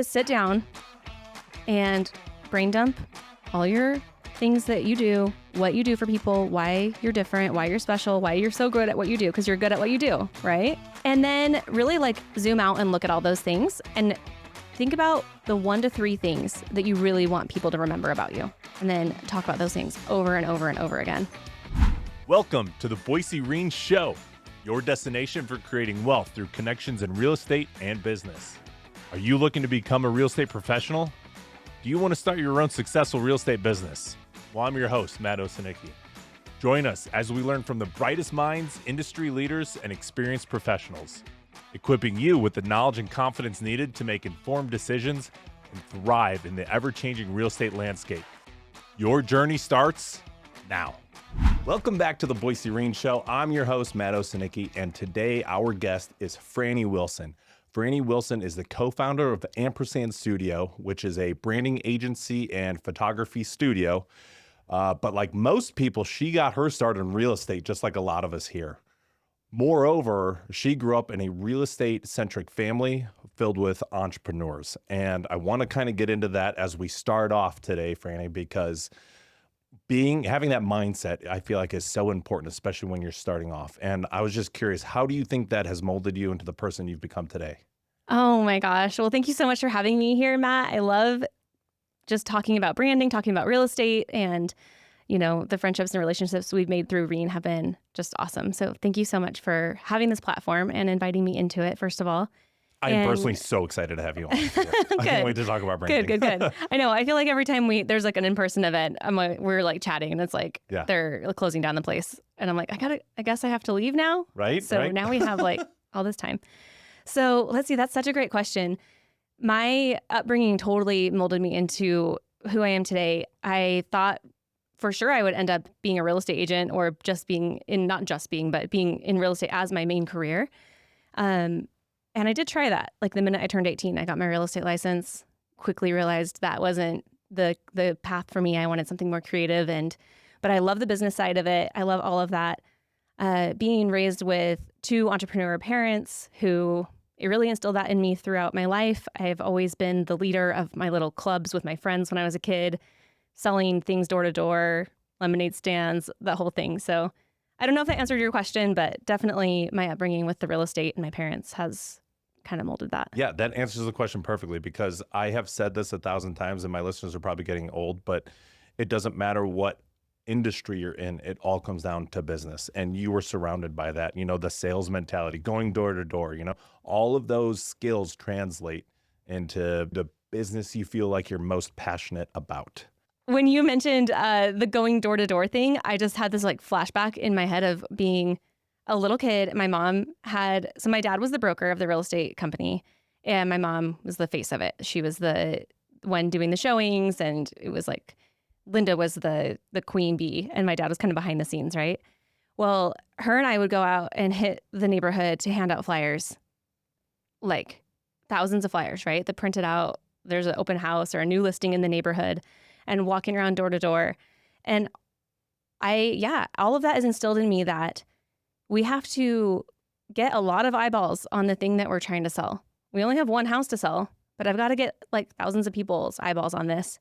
Sit down and brain dump all your things that you do, what you do for people, why you're different, why you're special, why you're so good at what you do, because you're good at what you do, right? And then really zoom out and look at all those things and think about the 1 to 3 things that you really want people to remember about you. And then talk about those things over and over and over again. Welcome to the Boise REIN Show, your destination for creating wealth through connections in real estate and business. Are you looking to become a real estate professional? Do you want to start your own successful real estate business? Well, I'm your host, Matt Osanicki. Join us as we learn from the brightest minds, industry leaders, and experienced professionals, equipping you with the knowledge and confidence needed to make informed decisions and thrive in the ever-changing real estate landscape. Your journey starts now. Welcome back to the Boise REIN Show. I'm your host, Matt Osanicki, and today our guest is Frannie Wilson. Frannie Wilson is the co-founder of Ampersand Studio, which is a branding agency and photography studio. But like most people, she got her start in real estate, just like a lot of us here. Moreover, she grew up in a real estate-centric family filled with entrepreneurs. And I want to kind of get into that as we start off today, Frannie, because having that mindset, I feel like is so important, especially when you're starting off. And I was just curious, how do you think that has molded you into the person you've become today? Oh my gosh. Well, thank you so much for having me here, Matt. I love just talking about branding, talking about real estate, and the friendships and relationships we've made through REIN have been just awesome. So thank you so much for having this platform and inviting me into it, first of all. I'm personally so excited to have you on. I can't wait to talk about branding. Good. I know. I feel like every time there's like an in-person event, we're chatting and it's like they're closing down the place. And I'm like, I guess I have to leave now. Right. So now we have all this time. So let's see. That's such a great question. My upbringing totally molded me into who I am today. I thought for sure I would end up being a real estate agent or being in real estate as my main career. And I did try that. Like the minute I turned 18, I got my real estate license, quickly realized that wasn't the path for me. I wanted something more creative, but I love the business side of it. I love all of that. Being raised with 2 entrepreneur parents who it really instilled that in me throughout my life. I've always been the leader of my little clubs with my friends when I was a kid, selling things door to door, lemonade stands, that whole thing. So I don't know if that answered your question, but definitely my upbringing with the real estate and my parents has kind of molded that. Yeah, that answers the question perfectly, because I have said this 1,000 times and my listeners are probably getting old, but it doesn't matter what industry you're in, it all comes down to business. And you were surrounded by that, the sales mentality, going door to door, all of those skills translate into the business you feel like you're most passionate about. When you mentioned the going door to door thing, I just had this flashback in my head of being a little kid. My dad was the broker of the real estate company, and my mom was the face of it. She was the one doing the showings, and it was Linda was the queen bee, and my dad was kind of behind the scenes, right? Well, her and I would go out and hit the neighborhood to hand out flyers, thousands of flyers, right? That printed out, there's an open house or a new listing in the neighborhood, and walking around door to door. And all of that is instilled in me that we have to get a lot of eyeballs on the thing that we're trying to sell. We only have one house to sell, but I've got to get thousands of people's eyeballs on this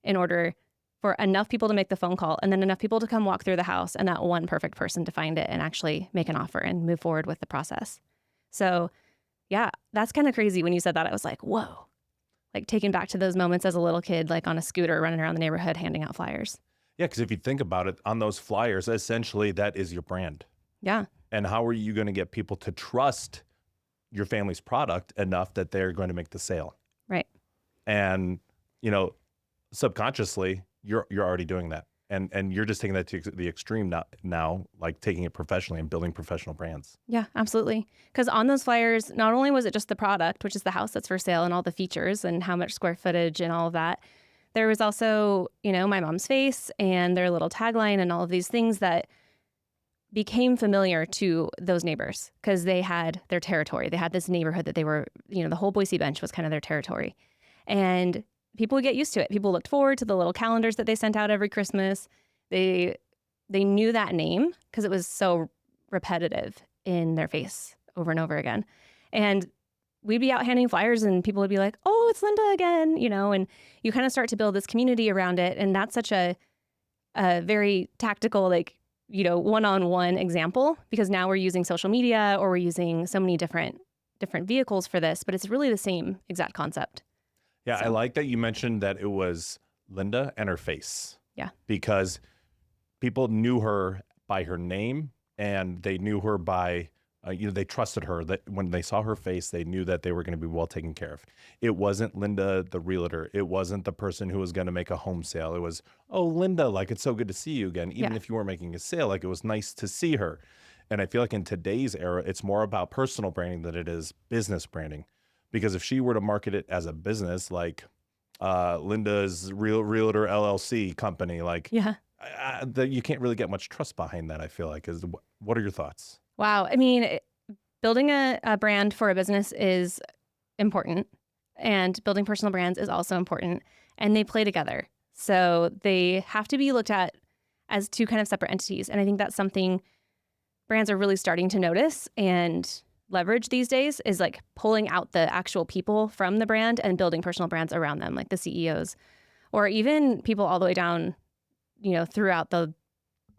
in order for enough people to make the phone call and then enough people to come walk through the house and that one perfect person to find it and actually make an offer and move forward with the process. So yeah, that's kind of crazy. When you said that, I was like, whoa. Taken back to those moments as a little kid, on a scooter running around the neighborhood, handing out flyers. Yeah, because if you think about it, on those flyers, essentially that is your brand. Yeah. And how are you going to get people to trust your family's product enough that they're going to make the sale? Right. And, subconsciously, you're already doing that. And you're just taking that to the extreme now, taking it professionally and building professional brands. Yeah, absolutely. Because on those flyers, not only was it just the product, which is the house that's for sale and all the features and how much square footage and all of that, there was also, my mom's face and their little tagline and all of these things that became familiar to those neighbors because they had their territory. They had this neighborhood that they were, the whole Boise bench was kind of their territory. And people would get used to it. People looked forward to the little calendars that they sent out every Christmas. They knew that name because it was so repetitive in their face over and over again. And we'd be out handing flyers and people would be like, oh, it's Linda again, and you kind of start to build this community around it. And that's such a very tactical, like, one-on-one example, because now we're using social media or we're using so many different vehicles for this, but it's really the same exact concept. Yeah, So. I like that you mentioned that it was Linda and her face. Yeah. Because people knew her by her name and they knew her by, they trusted her, that when they saw her face, they knew that they were going to be well taken care of. It wasn't Linda, the realtor. It wasn't the person who was going to make a home sale. It was, oh, Linda, like, it's so good to see you again. Even if you weren't making a sale, like, it was nice to see her. And I feel like in today's era, it's more about personal branding than it is business branding. Because if she were to market it as a business, like Linda's Realtor LLC company, like, you can't really get much trust behind that, I feel like. What are your thoughts? Wow. I mean, building a brand for a business is important, and building personal brands is also important, and they play together. So they have to be looked at as two kind of separate entities. And I think that's something brands are really starting to notice and leverage these days, is like pulling out the actual people from the brand and building personal brands around them, like the CEOs, or even people all the way down, throughout the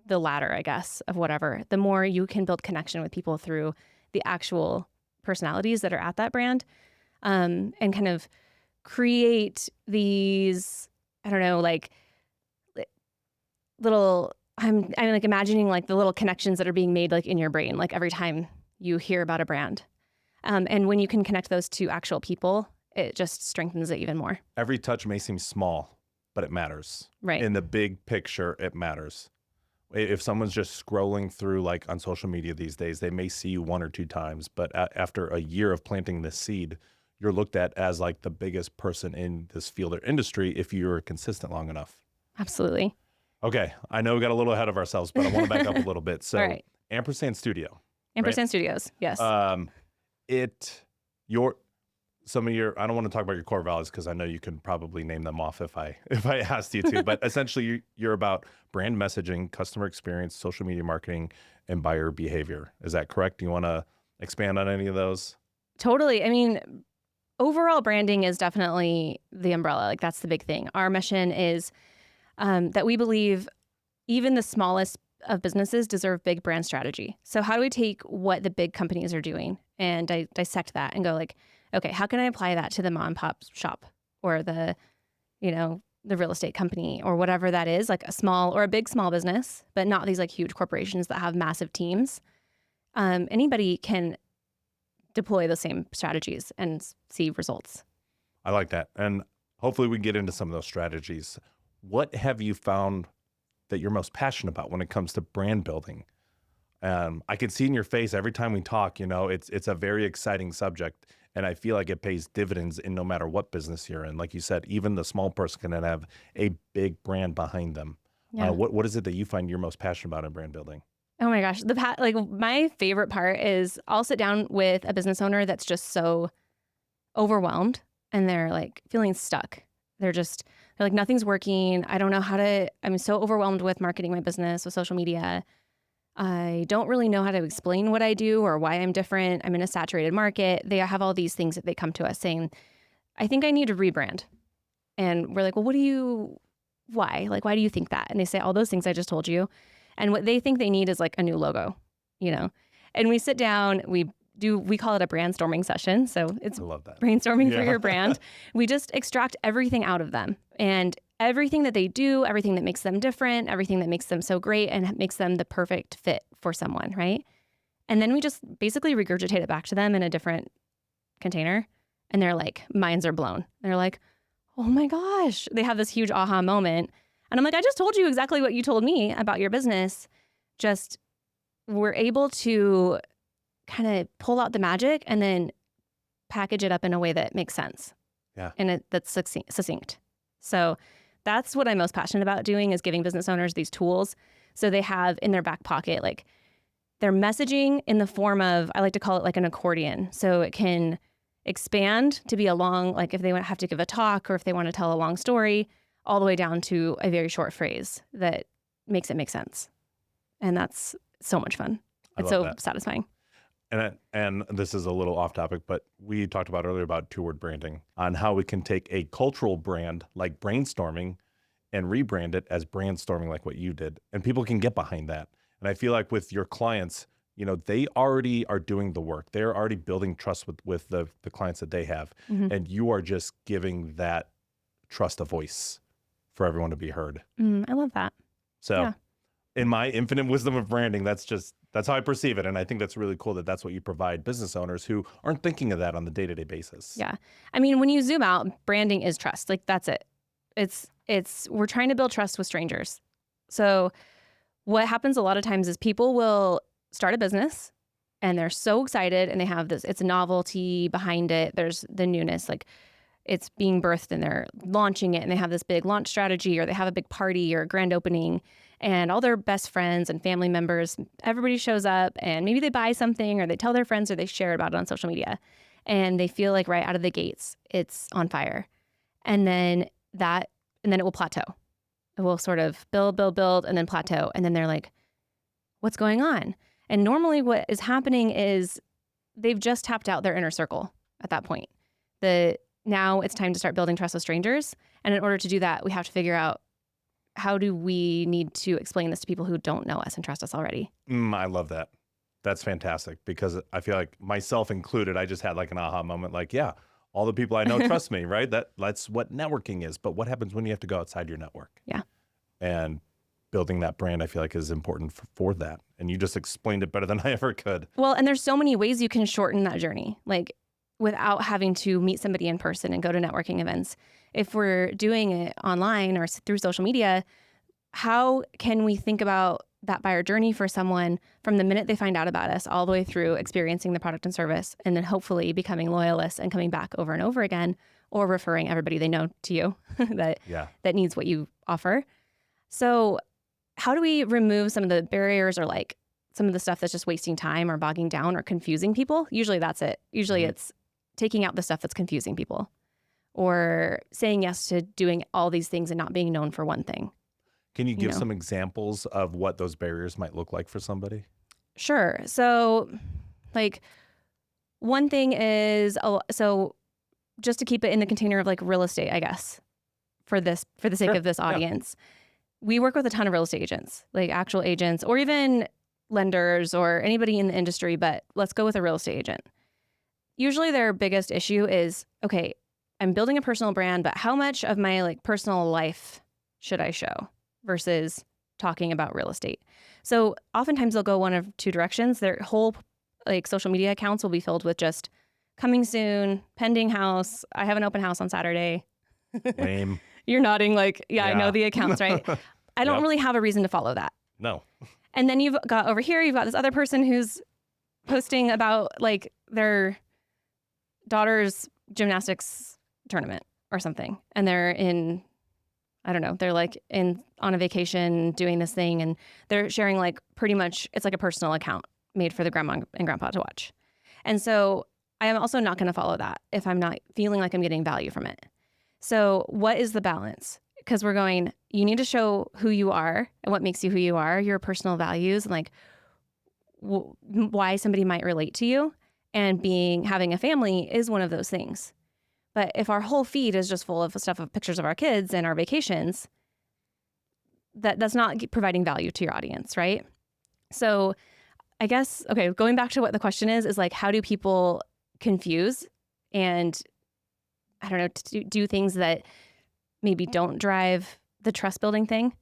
ladder, I guess, of whatever. The more you can build connection with people through the actual personalities that are at that brand, and kind of create these, I don't know, like little, I'm like imagining like the little connections that are being made like in your brain, like every time you hear about a brand. And when you can connect those to actual people, it just strengthens it even more. Every touch may seem small, but it matters. Right. In the big picture, it matters. If someone's just scrolling through, like, on social media these days, they may see you one or two times, but after a year of planting this seed, you're looked at as like the biggest person in this field or industry if you're consistent long enough. Absolutely. Okay. I know we got a little ahead of ourselves, but I want to back up a little bit. So All right. Ampersand Studio. Ampersand Studios. Yes. Some of your, I don't want to talk about your core values because I know you can probably name them off if I asked you to, but essentially you're about brand messaging, customer experience, social media marketing, and buyer behavior. Is that correct? Do you want to expand on any of those? Totally. I mean, overall branding is definitely the umbrella. Like, that's the big thing. Our mission is that we believe even the smallest of businesses deserve big brand strategy. So how do we take what the big companies are doing and dissect that and go like, okay, how can I apply that to the mom and pop shop or the real estate company or whatever that is, like a small or a big small business, but not these like huge corporations that have massive teams. Anybody can deploy the same strategies and see results. I like that. And hopefully we can get into some of those strategies. What have you found that you're most passionate about when it comes to brand building? I can see in your face every time we talk, it's a very exciting subject. And I feel like it pays dividends in no matter what business you're in. Like you said, even the small person can have a big brand behind them. Yeah. What is it that you find you're most passionate about in brand building? Oh my gosh. My favorite part is I'll sit down with a business owner that's just so overwhelmed and they're like feeling stuck. They're like, nothing's working. I don't know I'm so overwhelmed with marketing my business, with social media. I don't really know how to explain what I do or why I'm different. I'm in a saturated market. They have all these things that they come to us saying, I think I need to rebrand. And we're like, well, why? Like, why do you think that? And they say all those things I just told you. And what they think they need is like a new logo, And we sit down, we call it a brainstorming session. So it's brainstorming for your brand. We just extract everything out of them and everything that they do, everything that makes them different, everything that makes them so great and makes them the perfect fit for someone, right? And then we just basically regurgitate it back to them in a different container. And they're like, minds are blown. They're like, oh my gosh. They have this huge aha moment. And I'm like, I just told you exactly what you told me about your business. Just we're able to kind of pull out the magic and then package it up in a way that makes sense. Yeah. And that's succinct. So that's what I'm most passionate about doing, is giving business owners these tools so they have in their back pocket, like their messaging in the form of, I like to call it like an accordion. So it can expand to be a long, like if they have to give a talk or if they want to tell a long story, all the way down to a very short phrase that makes it make sense. And that's so much fun. It's so satisfying. And this is a little off topic, but we talked about earlier about two-word branding, on how we can take a cultural brand like brainstorming and rebrand it as brandstorming, like what you did. And people can get behind that. And I feel like with your clients, they already are doing the work. They're already building trust with the clients that they have. Mm-hmm. And you are just giving that trust a voice for everyone to be heard. I love that. So Yeah. in my infinite wisdom of branding, that's how I perceive it. And I think that's really cool that that's what you provide business owners who aren't thinking of that on the day-to-day basis. Yeah. I mean, when you zoom out, branding is trust. Like, that's it. We're trying to build trust with strangers. So what happens a lot of times is people will start a business and they're so excited and they have this, it's a novelty behind it. There's the newness, like it's being birthed and they're launching it and they have this big launch strategy, or they have a big party or a grand opening and all their best friends and family members, everybody shows up and maybe they buy something or they tell their friends or they share about it on social media and they feel like right out of the gates, it's on fire. And then it will plateau. It will sort of build, and then plateau. And then they're like, what's going on? And normally what is happening is they've just tapped out their inner circle at that point. Now it's time to start building trust with strangers. And in order to do that, we have to figure out, how do we need to explain this to people who don't know us and trust us already? I love that. That's fantastic, because I feel like, myself included, I just had like an aha moment, like, yeah, all the people I know trust me, right? That's what networking is. But what happens when you have to go outside your network? Yeah. And building that brand, I feel like, is important for that. And you just explained it better than I ever could. Well, and there's so many ways you can shorten that journey, like without having to meet somebody in person and go to networking events. If we're doing it online or through social media, how can we think about that buyer journey for someone from the minute they find out about us all the way through experiencing the product and service, and then hopefully becoming loyalists and coming back over and over again, or referring everybody they know to you that needs what you offer. So how do we remove some of the barriers, or like some of the stuff that's just wasting time or bogging down or confusing people? Usually that's it. Usually it's taking out the stuff that's confusing people, or saying yes to doing all these things and not being known for one thing. Can you give some examples of what those barriers might look like for somebody? Sure. So like one thing is, so just to keep it in the container of like real estate, I guess, for the sake of this audience, we work with a ton of real estate agents, like actual agents or even lenders or anybody in the industry, but let's go with a real estate agent. Usually their biggest issue is, okay, I'm building a personal brand, but how much of my like personal life should I show versus talking about real estate? So oftentimes they'll go one of two directions. Their whole like social media accounts will be filled with just coming soon, pending house, I have an open house on Saturday. Lame. You're nodding like, yeah, I know the accounts, right? I don't really have a reason to follow that. No. And then you've got over here, you've got this other person who's posting about like their daughter's gymnastics tournament or something. And they're in, I don't know, they're like on a vacation doing this thing, and they're sharing like pretty much, it's like a personal account made for the grandma and grandpa to watch. And so I am also not going to follow that if I'm not feeling like I'm getting value from it. So what is the balance? Because we're going, you need to show who you are and what makes you who you are, your personal values, and like why somebody might relate to you. And having a family is one of those things. But if our whole feed is just full of stuff of pictures of our kids and our vacations, that's not providing value to your audience, right? So I guess, okay, going back to what the question is like, how do people confuse and, I don't know, to do things that maybe don't drive the trust building thing?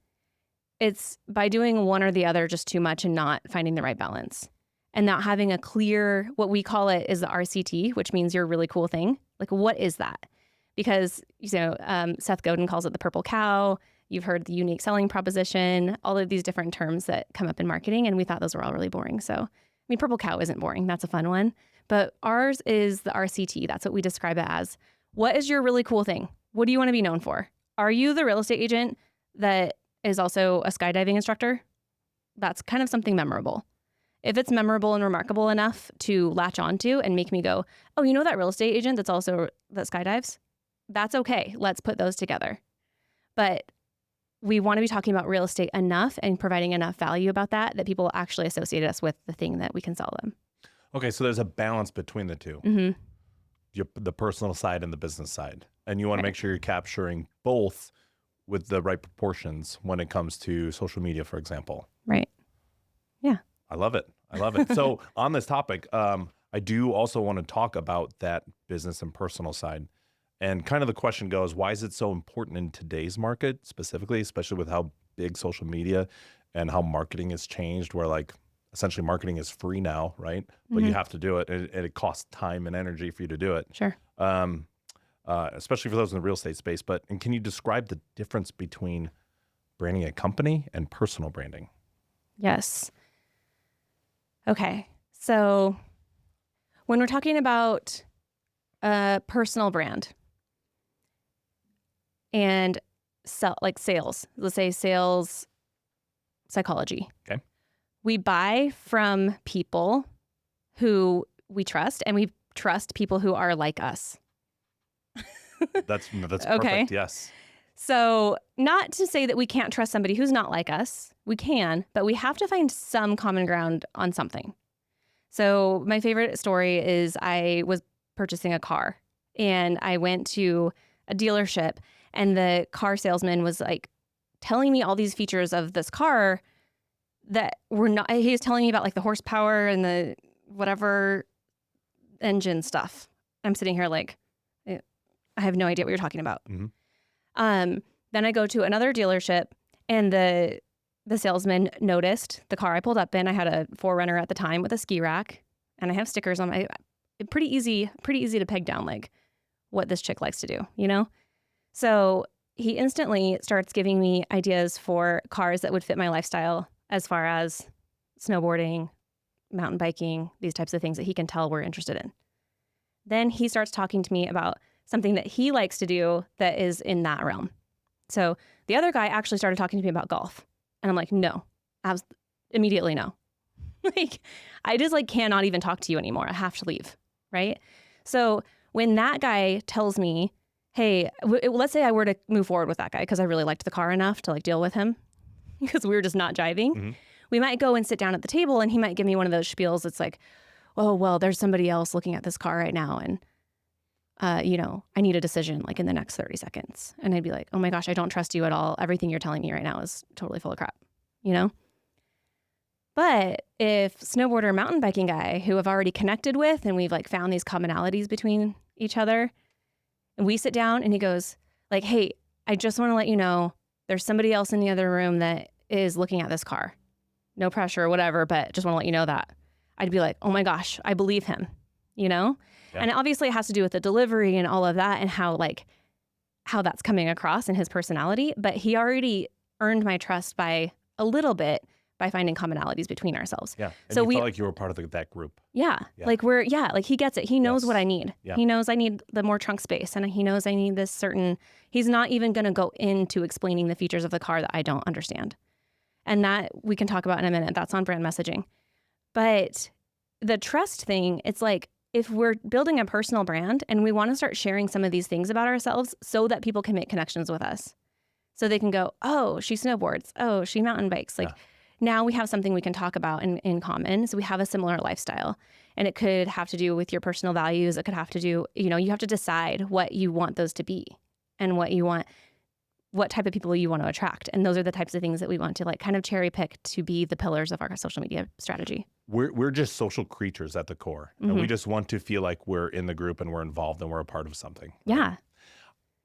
It's by doing one or the other just too much and not finding the right balance. And not having a clear, what we call it is the RCT, which means your really cool thing. Like, what is that? Because, Seth Godin calls it the purple cow. You've heard the unique selling proposition, all of these different terms that come up in marketing. And we thought those were all really boring. So, I mean, purple cow isn't boring. That's a fun one. But ours is the RCT. That's what we describe it as. What is your really cool thing? What do you want to be known for? Are you the real estate agent that is also a skydiving instructor? That's kind of something memorable. If it's memorable and remarkable enough to latch onto and make me go, oh, you know that real estate agent that skydives? That's okay. Let's put those together. But we want to be talking about real estate enough and providing enough value about that people actually associate us with the thing that we can sell them. Okay, so there's a balance between the two, Mm-hmm. the personal side and the business side. And you want to Right. make sure you're capturing both with the right proportions when it comes to social media, for example. Right. Yeah. I love it. I love it. So on this topic, I do also want to talk about that business and personal side. And kind of the question goes, why is it so important in today's market specifically, especially with how big social media and how marketing has changed, where like essentially marketing is free now, right? But you Mm-hmm. have to do it, and it costs time and energy for you to do it, Sure. especially for those in the real estate space. And can you describe the difference between branding a company and personal branding? Yes. Okay. So when we're talking about a personal brand and sales, let's say sales psychology. Okay. We buy from people who we trust, and we trust people who are like us. That's Okay. perfect. Yes. So, not to say that we can't trust somebody who's not like us. We can, but we have to find some common ground on something. So, my favorite story is I was purchasing a car, and I went to a dealership, and the car salesman was like telling me all these features of this car that were not, he was telling me about like the horsepower and the whatever engine stuff. I'm sitting here like, I have no idea what you're talking about. Mm-hmm. Then I go to another dealership, and the salesman noticed the car I pulled up in. I had a 4Runner at the time with a ski rack, and I have stickers on my, pretty easy to peg down like what this chick likes to do, you know? So he instantly starts giving me ideas for cars that would fit my lifestyle as far as snowboarding, mountain biking, these types of things that he can tell we're interested in. Then he starts talking to me about something that he likes to do that is in that realm. So the other guy actually started talking to me about golf. And I'm like, no, immediately no. Like, I just like cannot even talk to you anymore. I have to leave, right? So when that guy tells me, hey, let's say I were to move forward with that guy because I really liked the car enough to like deal with him because we were just not jiving. Mm-hmm. We might go and sit down at the table, and he might give me one of those spiels. It's like, oh, well, there's somebody else looking at this car right now. And I need a decision like in the next 30 seconds. And I'd be like, oh my gosh, I don't trust you at all. Everything you're telling me right now is totally full of crap, you know? But if snowboarder mountain biking guy who I've already connected with, and we've like found these commonalities between each other, and we sit down and he goes like, hey, I just want to let you know there's somebody else in the other room that is looking at this car. No pressure or whatever, but just want to let you know that. I'd be like, oh my gosh, I believe him, you know? Yeah. And obviously it has to do with the delivery and all of that and how that's coming across in his personality. But he already earned my trust by a little bit by finding commonalities between ourselves. Yeah. And so you felt like you were part of that group. Yeah. Like like he gets it. He knows what I need. Yeah. He knows I need the more trunk space, and he knows I need this certain, he's not even going to go into explaining the features of the car that I don't understand. And that we can talk about in a minute. That's on brand messaging. But the trust thing, it's like, if we're building a personal brand and we want to start sharing some of these things about ourselves so that people can make connections with us, so they can go, oh, she snowboards. Oh, she mountain bikes. Like now we have something we can talk about in common. So we have a similar lifestyle, and it could have to do with your personal values. It could have to do, you have to decide what you want those to be and what type of people you want to attract. And those are the types of things that we want to like kind of cherry pick to be the pillars of our social media strategy. We're just social creatures at the core. Mm-hmm. And we just want to feel like we're in the group and we're involved and we're a part of something. Right? Yeah.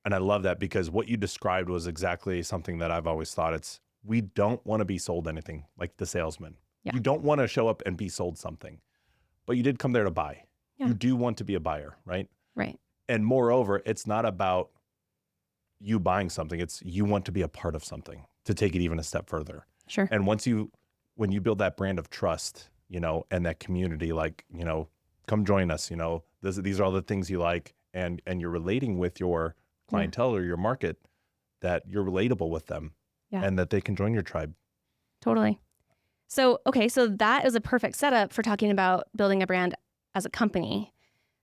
And I love that because what you described was exactly something that I've always thought. We don't want to be sold anything like the salesman. Yeah. You don't want to show up and be sold something, but you did come there to buy. Yeah. You do want to be a buyer, right? Right. And moreover, it's not about you buying something. It's you want to be a part of something to take it even a step further. Sure. And when you build that brand of trust, and that community, like, come join us, these are all the things you like, and you're relating with your clientele or your market, that you're relatable with them and that they can join your tribe. Totally. So that is a perfect setup for talking about building a brand as a company.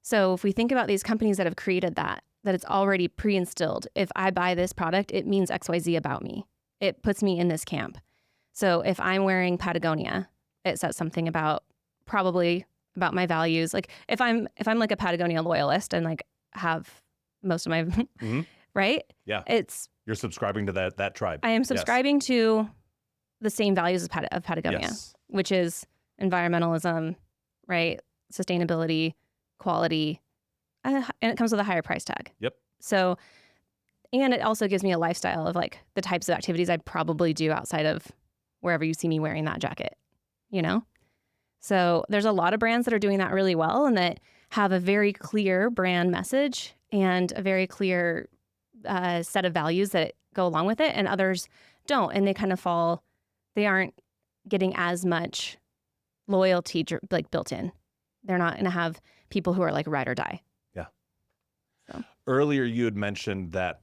So if we think about these companies that have created that it's already pre-instilled. If I buy this product, it means XYZ about me. It puts me in this camp. So if I'm wearing Patagonia, it says something about probably about my values. Like if I'm like a Patagonia loyalist and like have most of my right? Yeah. You're subscribing to that tribe. I am subscribing to the same values of Patagonia, Yes. which is environmentalism, right? Sustainability, quality, and it comes with a higher price tag. Yep. So, and it also gives me a lifestyle of like the types of activities I'd probably do outside of wherever you see me wearing that jacket, you know? So there's a lot of brands that are doing that really well and that have a very clear brand message and a very clear set of values that go along with it, and others don't. And they kind of they aren't getting as much loyalty like built in. They're not going to have people who are like ride or die. Yeah. So. Earlier, you had mentioned that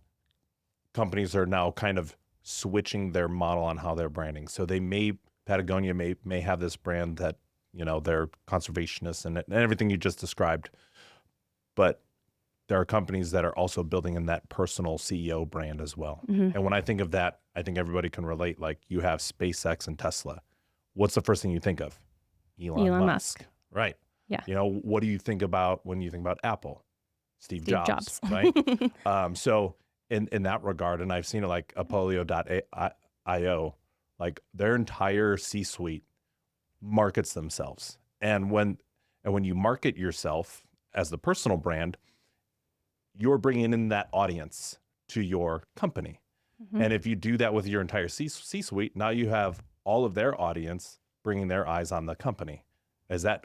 companies are now kind of switching their model on how they're branding. So Patagonia may have this brand that, you know, they're conservationists and everything you just described, but there are companies that are also building in that personal CEO brand as well. Mm-hmm. And when I think of that, I think everybody can relate. Like you have SpaceX and Tesla. What's the first thing you think of? Elon Musk. Right. Yeah. You know, what do you think about when you think about Apple? Steve Jobs. Right. So in that regard, and I've seen it like Apollio.io, like their entire C-suite markets themselves. And when you market yourself as the personal brand, you're bringing in that audience to your company. Mm-hmm. And if you do that with your entire C-suite, now you have all of their audience bringing their eyes on the company.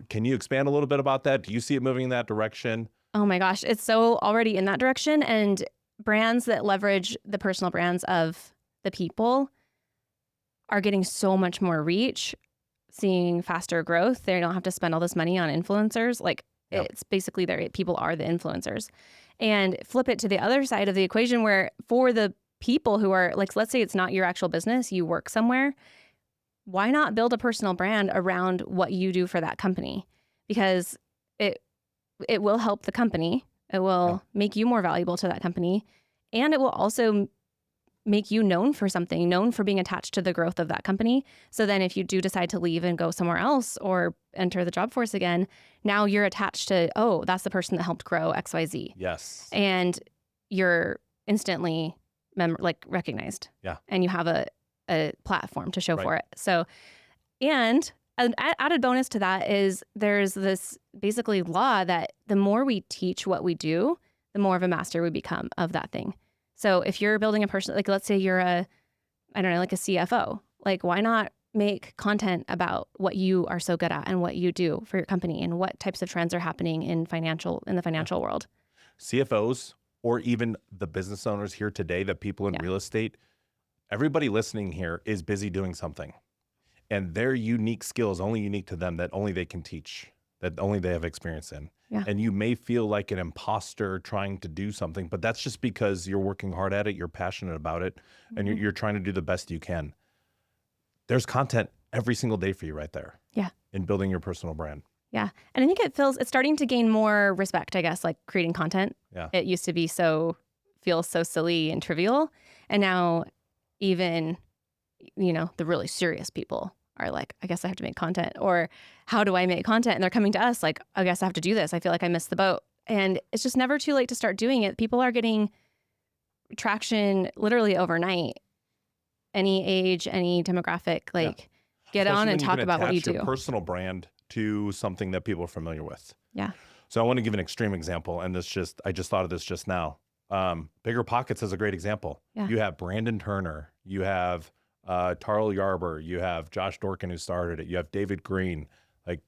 Can you expand a little bit about that? Do you see it moving in that direction? Oh my gosh, it's so already in that direction. And brands that leverage the personal brands of the people are getting so much more reach, seeing faster growth. They don't have to spend all this money on influencers. Like It's basically people are the influencers. And flip it to the other side of the equation where for the people who are like, let's say it's not your actual business, you work somewhere. Why not build a personal brand around what you do for that company? Because it will help the company. It will make you more valuable to that company. And it will also make you known for something, known for being attached to the growth of that company. So then if you do decide to leave and go somewhere else or enter the job force again, now you're attached to, oh, that's the person that helped grow XYZ. Yes. And you're instantly recognized. Yeah. And you have a platform to show for it. So, and an added bonus to that is there's this basically law that the more we teach what we do, the more of a master we become of that thing. So if you're building a person, like let's say you're like a CFO, like why not make content about what you are so good at and what you do for your company and what types of trends are happening in the financial world. CFOs or even the business owners here today, the people in real estate, everybody listening here is busy doing something. And their unique skill is only unique to them, that only they can teach, that only they have experience in. Yeah. And you may feel like an imposter trying to do something, but that's just because you're working hard at it, you're passionate about it, and you're trying to do the best you can. There's content every single day for you right there. Yeah. In building your personal brand. Yeah. And I think it's starting to gain more respect, I guess, like creating content. Yeah. It used to be feel so silly and trivial. And now even, the really serious people are like, I guess I have to make content, or how do I make content? And they're coming to us like, I guess I have to do this. I feel like I missed the boat. And it's just never too late to start doing it. People are getting traction literally overnight. Any age, any demographic, get on and talk about what you do. Your personal brand to something that people are familiar with. Yeah. So I want to give an extreme example, and I just thought of this just now. Bigger Pockets is a great example. Yeah. You have Brandon Turner, you have Tarl Yarber, you have Josh Dorkin who started it, you have David Green. Like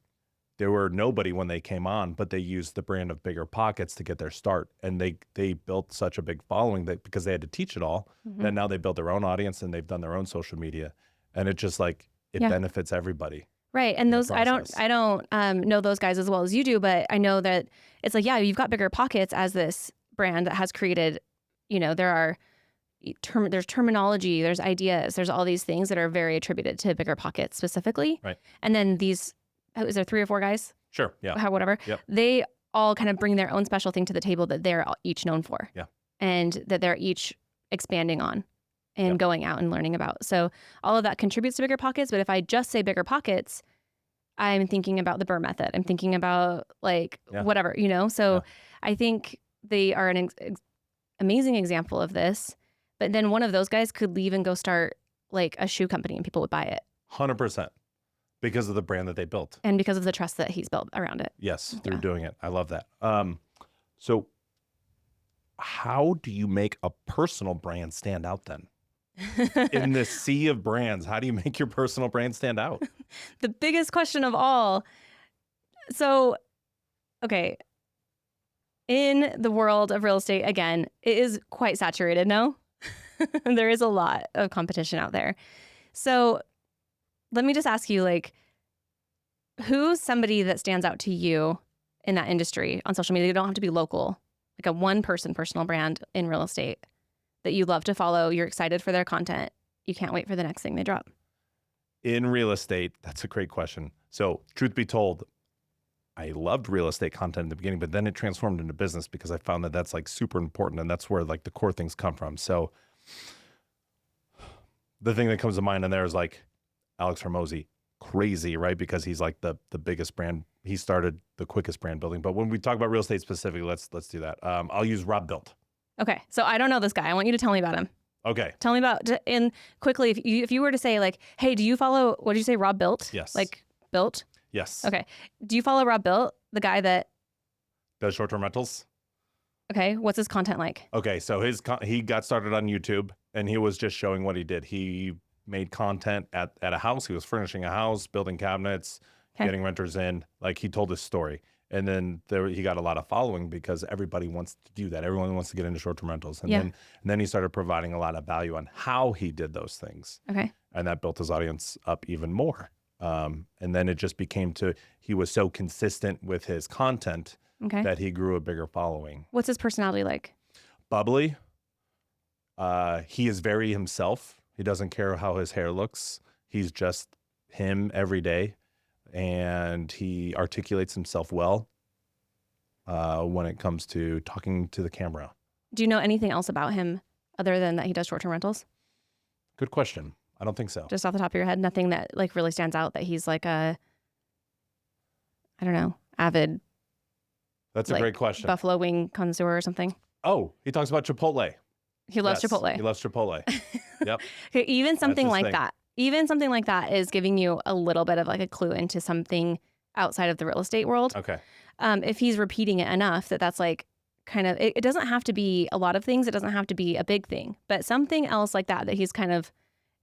they were nobody when they came on, but they used the brand of Bigger Pockets to get their start, and they built such a big following that because they had to teach it all, that now they built their own audience and they've done their own social media, and it just benefits everybody. Right. And those, I don't know those guys as well as you do, but I know that it's like, yeah, you've got Bigger Pockets as this brand that has created, there's terminology, there's ideas, there's all these things that are very attributed to Bigger Pockets specifically. Right. And then is there 3 or 4 guys? Sure. Yeah. Whatever. Yep. They all kind of bring their own special thing to the table that they're each known for. Yeah. And that they're each expanding on and going out and learning about. So all of that contributes to Bigger Pockets. But if I just say Bigger Pockets, I'm thinking about the Burr method. I'm thinking about like Yeah. whatever, you know? So Yeah. I think they are an amazing example of this. But then one of those guys could leave and go start like a shoe company and people would buy it. 100%. Because of the brand that they built. And because of the trust that he's built around it. Yes, through doing it. I love that. So how do you make a personal brand stand out then? In this sea of brands, how do you make your personal brand stand out? The biggest question of all. So, okay. In the world of real estate, again, it is quite saturated, no? There is a lot of competition out there. So let me just ask you, like, who's somebody that stands out to you in that industry on social media? You don't have to be local, like a one-person personal brand in real estate that you love to follow. You're excited for their content. You can't wait for the next thing they drop. In real estate, that's a great question. So truth be told, I loved real estate content in the beginning, but then it transformed into business because I found that that's like super important and that's where like the core things come from. So the thing that comes to mind in there is like Alex Hormozi, crazy, right? Because he's like the biggest brand. He started the quickest brand building. But when we talk about real estate specifically, let's do that. I'll use Rob Built. Okay, so I don't know this guy. I want you to tell me about him. Okay. Tell me about, and quickly, if you were to say like, hey, do you follow, what did you say, Rob Built? Yes. Like Built? Yes. Okay. Do you follow Rob Built, the guy that does short-term rentals? Okay. What's his content like? Okay, so he got started on YouTube and he was just showing what he did. He made content at a house. He was furnishing a house, building cabinets, getting renters in. Like he told his story. And then he got a lot of following because everybody wants to do that. Everyone wants to get into short-term rentals. And then he started providing a lot of value on how he did those things. Okay. And that built his audience up even more. And then it just became he was so consistent with his content that he grew a bigger following. What's his personality like? Bubbly. He is very himself. He doesn't care how his hair looks. He's just him every day. And he articulates himself well when it comes to talking to the camera. Do you know anything else about him other than that he does short-term rentals? Good question. I don't think so. Just off the top of your head, nothing that like really stands out that he's like a, I don't know, avid. That's a great question. Buffalo wing connoisseur or something. Oh, he talks about Chipotle. He loves Chipotle. He loves Chipotle. Yep. Okay, even something like that. Even something like that is giving you a little bit of like a clue into something outside of the real estate world. Okay. If he's repeating it enough that's like kind of, it doesn't have to be a lot of things. It doesn't have to be a big thing, but something else like that he's kind of,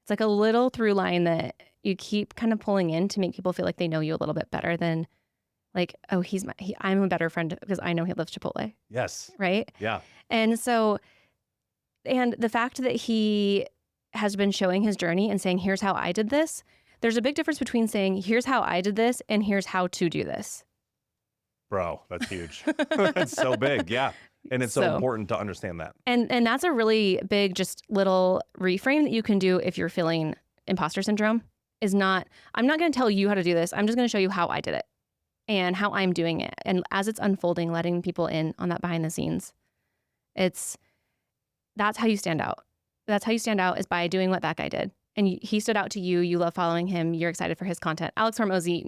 it's like a little through line that you keep kind of pulling in to make people feel like they know you a little bit better than like, oh, I'm a better friend because I know he loves Chipotle. Yes. Right? Yeah. And so, and the fact that he has been showing his journey and saying, here's how I did this. There's a big difference between saying, here's how I did this and here's how to do this. Bro, that's huge. That's so big. Yeah. And it's so important to understand that. And that's a really big, just little reframe that you can do if you're feeling imposter syndrome is not, I'm not going to tell you how to do this. I'm just going to show you how I did it and how I'm doing it. And as it's unfolding, letting people in on that behind the scenes, that's how you stand out. That's how you stand out is by doing what that guy did. And he stood out to you. You love following him. You're excited for his content. Alex Hormozi,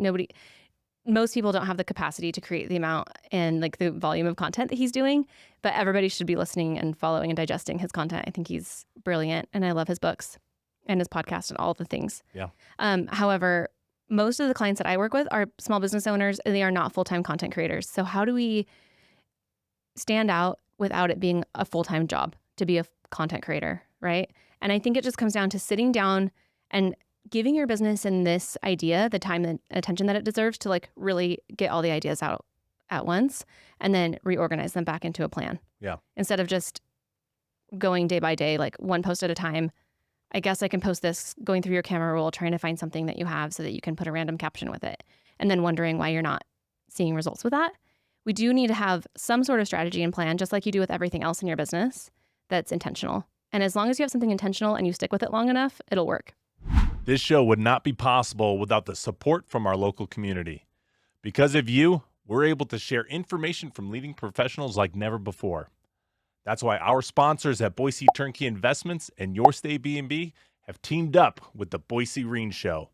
most people don't have the capacity to create the amount and like the volume of content that he's doing, but everybody should be listening and following and digesting his content. I think he's brilliant and I love his books and his podcast and all the things. Yeah. However, most of the clients that I work with are small business owners and they are not full-time content creators. So how do we stand out without it being a full-time job to be a content creator, right? And I think it just comes down to sitting down and giving your business and this idea the time and attention that it deserves to like really get all the ideas out at once and then reorganize them back into a plan. Yeah. Instead of just going day by day, like one post at a time. I guess I can post this, going through your camera roll, trying to find something that you have so that you can put a random caption with it and then wondering why you're not seeing results with that. We do need to have some sort of strategy and plan, just like you do with everything else in your business that's intentional. And as long as you have something intentional and you stick with it long enough, it'll work. This show would not be possible without the support from our local community. Because of you, we're able to share information from leading professionals like never before. That's why our sponsors at Boise Turnkey Investments and Your Stay B&B have teamed up with the Boise REIN Show.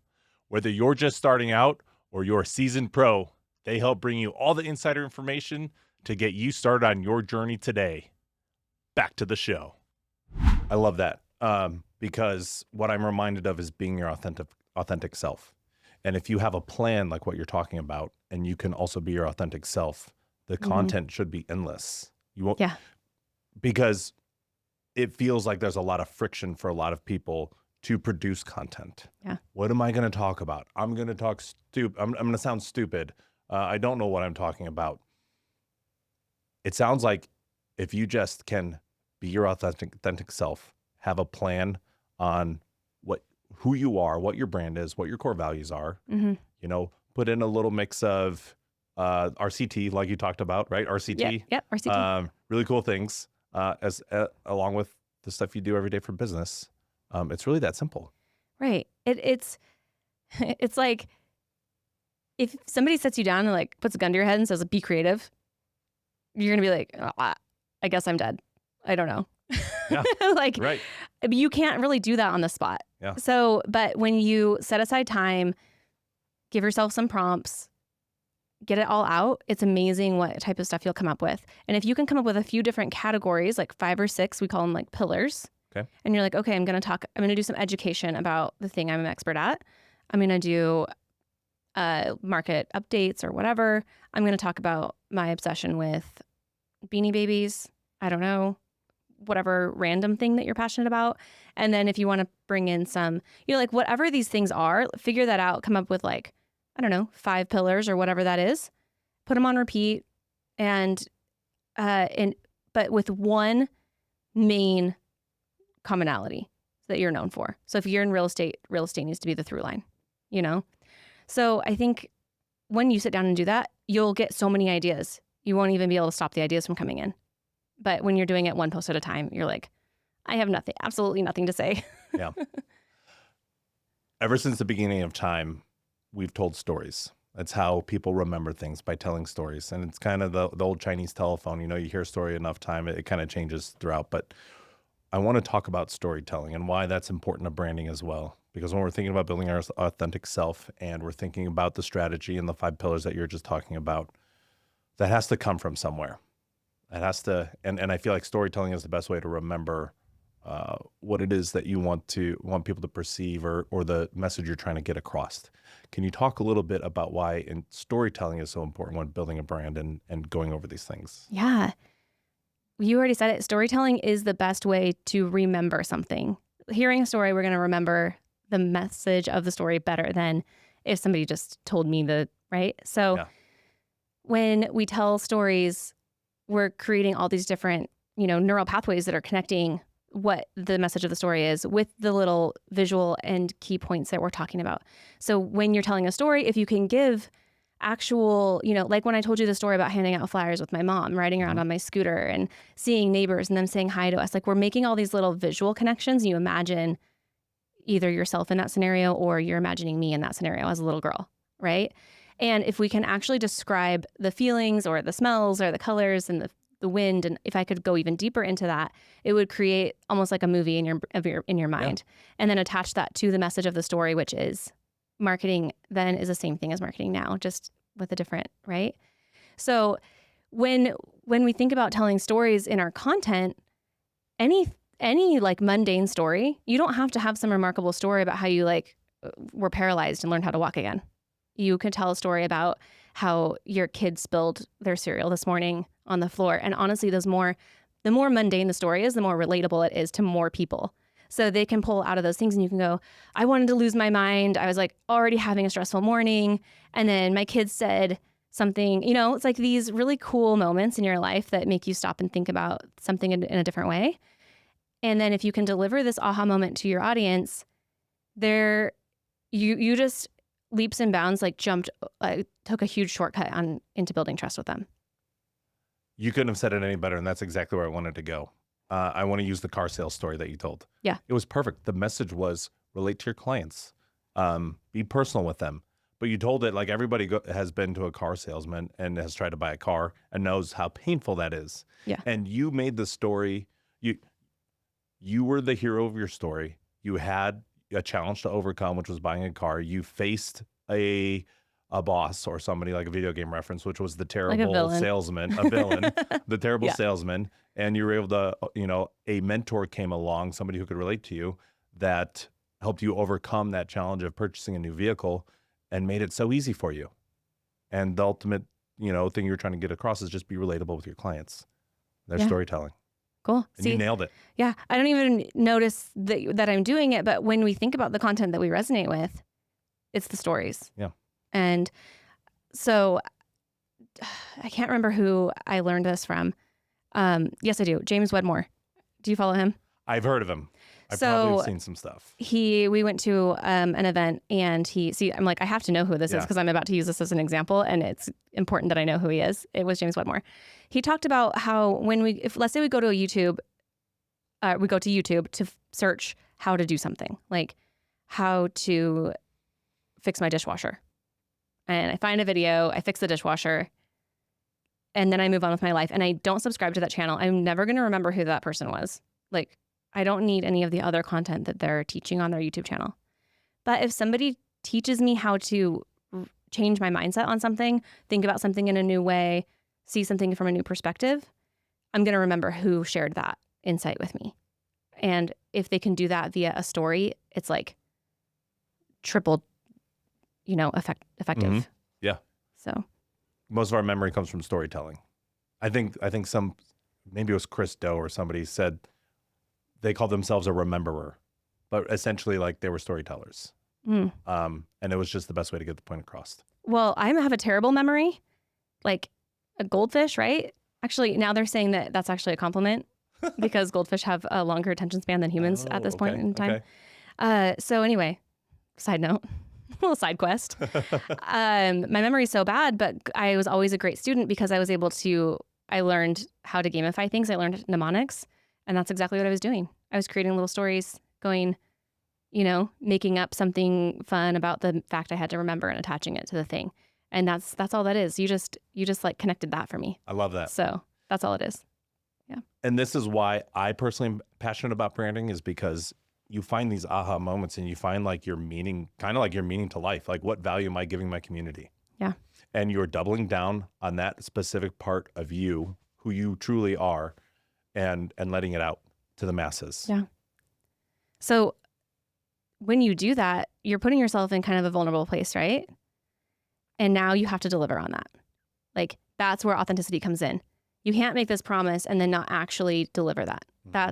Whether you're just starting out or you're a seasoned pro, they help bring you all the insider information to get you started on your journey today. Back to the show. I love that because what I'm reminded of is being your authentic self. And if you have a plan like what you're talking about, and you can also be your authentic self, the content should be endless. You won't, because it feels like there's a lot of friction for a lot of people to produce content. Yeah. What am I going to talk about? I'm going to talk stupid. I'm going to sound stupid. I don't know what I'm talking about. It sounds like if you just can be your authentic self, have a plan on who you are, what your brand is, what your core values are, put in a little mix of RCT, like you talked about, right? RCT. Yep, RCT. Really cool things along with the stuff you do every day for business. It's really that simple. Right. It's like if somebody sets you down and like puts a gun to your head and says, be creative, you're going to be like, oh, I guess I'm dead. I don't know. Yeah. Like, right. You can't really do that on the spot. Yeah. So, but when you set aside time, give yourself some prompts, get it all out, it's amazing what type of stuff you'll come up with. And if you can come up with a few different categories, like 5 or 6, we call them like pillars. Okay. And you're like, okay, I'm going to do some education about the thing I'm an expert at. I'm going to do market updates or whatever. I'm going to talk about my obsession with Beanie Babies. I don't know, whatever random thing that you're passionate about. And then if you want to bring in some, like whatever these things are, figure that out, come up with like, I don't know, 5 pillars or whatever that is, put them on repeat but with one main commonality that you're known for. So if you're in real estate needs to be the through line, So I think when you sit down and do that, you'll get so many ideas. You won't even be able to stop the ideas from coming in. But when you're doing it one post at a time, you're like, I have absolutely nothing to say. Yeah. Ever since the beginning of time, we've told stories. That's how people remember things, by telling stories. And it's kind of the old Chinese telephone. You hear a story enough time, it kind of changes throughout. But I want to talk about storytelling and why that's important to branding as well. Because when we're thinking about building our authentic self and we're thinking about the strategy and the 5 pillars that you're just talking about, that has to come from somewhere. It has to, and I feel like storytelling is the best way to remember what it is that you want people to perceive or the message you're trying to get across. Can you talk a little bit about why storytelling is so important when building a brand and going over these things? Yeah. You already said it. Storytelling is the best way to remember something. Hearing a story, we're going to remember the message of the story better than if somebody just told me right? So when we tell stories, we're creating all these different, neural pathways that are connecting what the message of the story is with the little visual and key points that we're talking about. So when you're telling a story, if you can give actual, like when I told you the story about handing out flyers with my mom, riding around on my scooter and seeing neighbors and them saying hi to us, like we're making all these little visual connections. You imagine either yourself in that scenario or you're imagining me in that scenario as a little girl, right? And if we can actually describe the feelings or the smells or the colors and the wind, and if I could go even deeper into that, it would create almost like a movie in your mind, and then attach that to the message of the story, which is marketing. Then is the same thing as marketing now, just with a different, right? So when we think about telling stories in our content, any like mundane story, you don't have to have some remarkable story about how you were paralyzed and learned how to walk again. You could tell a story about how your kid spilled their cereal this morning on the floor. And honestly, the more mundane the story is, the more relatable it is to more people. So they can pull out of those things and you can go, I wanted to lose my mind. I was already having a stressful morning. And then my kids said something, it's like these really cool moments in your life that make you stop and think about something in a different way. And then if you can deliver this aha moment to your audience, you just leaps and bounds, took a huge shortcut into building trust with them. You couldn't have said it any better, and that's exactly where I wanted to go. I want to use the car sales story that you told. Yeah. It was perfect. The message was relate to your clients, be personal with them. But you told it like everybody has been to a car salesman and has tried to buy a car and knows how painful that is. Yeah. And you made the story, you were the hero of your story. You had a challenge to overcome, which was buying a car. You faced a a boss or somebody, like a video game reference, which was the Like a terrible villain. salesman, a villain, the terrible Yeah. salesman. And you were able to, a mentor came along, somebody who could relate to you that helped you overcome that challenge of purchasing a new vehicle and made it so easy for you. And the ultimate, thing you're trying to get across is just be relatable with your clients, their Yeah. storytelling. Cool. And you nailed it. Yeah, I don't even notice that I'm doing it, but when we think about the content that we resonate with, it's the stories. Yeah. And so I can't remember who I learned this from. Yes, I do. James Wedmore. Do you follow him? I've heard of him. I've probably seen some stuff. We went to an event and I'm like, I have to know who this is because I'm about to use this as an example and it's important that I know who he is. It was James Wedmore. He talked about how if let's say we go to YouTube to search how to do something, like how to fix my dishwasher. And I find a video, I fix the dishwasher, and then I move on with my life and I don't subscribe to that channel. I'm never going to remember who that person was. Like, I don't need any of the other content that they're teaching on their YouTube channel. But if somebody teaches me how to change my mindset on something, think about something in a new way, see something from a new perspective, I'm going to remember who shared that insight with me. And if they can do that via a story, it's like triple, effective. Yeah. So Most of our memory comes from storytelling. I think maybe it was Chris Doe or somebody said they called themselves a rememberer, but essentially like they were storytellers. And it was just the best way to get the point across. Well, I have a terrible memory, like a goldfish, right? Actually, now they're saying that that's actually a compliment because goldfish have a longer attention span than humans at this point in time. Okay. So anyway, side note, a little side quest. My memory is so bad, but I was always a great student because I learned how to gamify things. I learned mnemonics, and that's exactly what I was doing. I was creating little stories, going, making up something fun about the fact I had to remember and attaching it to the thing. And that's all that is. You just like connected that for me. I love that. So that's all it is. Yeah. And this is why I personally am passionate about branding, is because you find these aha moments and you find like your meaning, kind of like your meaning to life. Like, what value am I giving my community? Yeah. And you're doubling down on that specific part of you, who you truly are, and letting it out to the masses. Yeah. So when you do that, you're putting yourself in kind of a vulnerable place, right? And now you have to deliver on that. Like, that's where authenticity comes in. You can't make this promise and then not actually deliver that. Mm-hmm.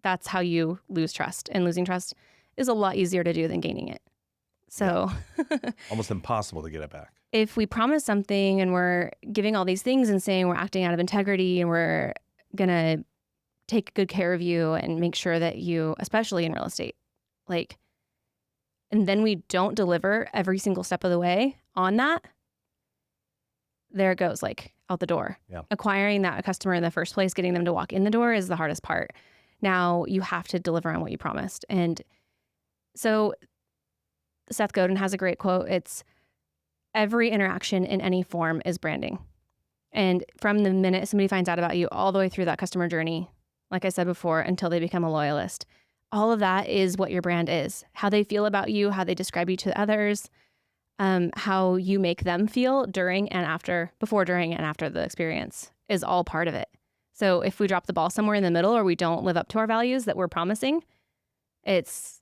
That's how you lose trust. And losing trust is a lot easier to do than gaining it. So almost impossible to get it back. If we promise something and we're giving all these things and saying we're acting out of integrity and we're going to take good care of you and make sure that you, especially in real estate, and then we don't deliver every single step of the way on that, there it goes, out the door. Yeah. Acquiring that customer in the first place, getting them to walk in the door is the hardest part. Now you have to deliver on what you promised. And so Seth Godin has a great quote. It's, every interaction in any form is branding. And from the minute somebody finds out about you all the way through that customer journey, like I said before, until they become a loyalist, all of that is what your brand is. How they feel about you, how they describe you to others, how you make them feel before, during, and after the experience is all part of it. So if we drop the ball somewhere in the middle or we don't live up to our values that we're promising, it's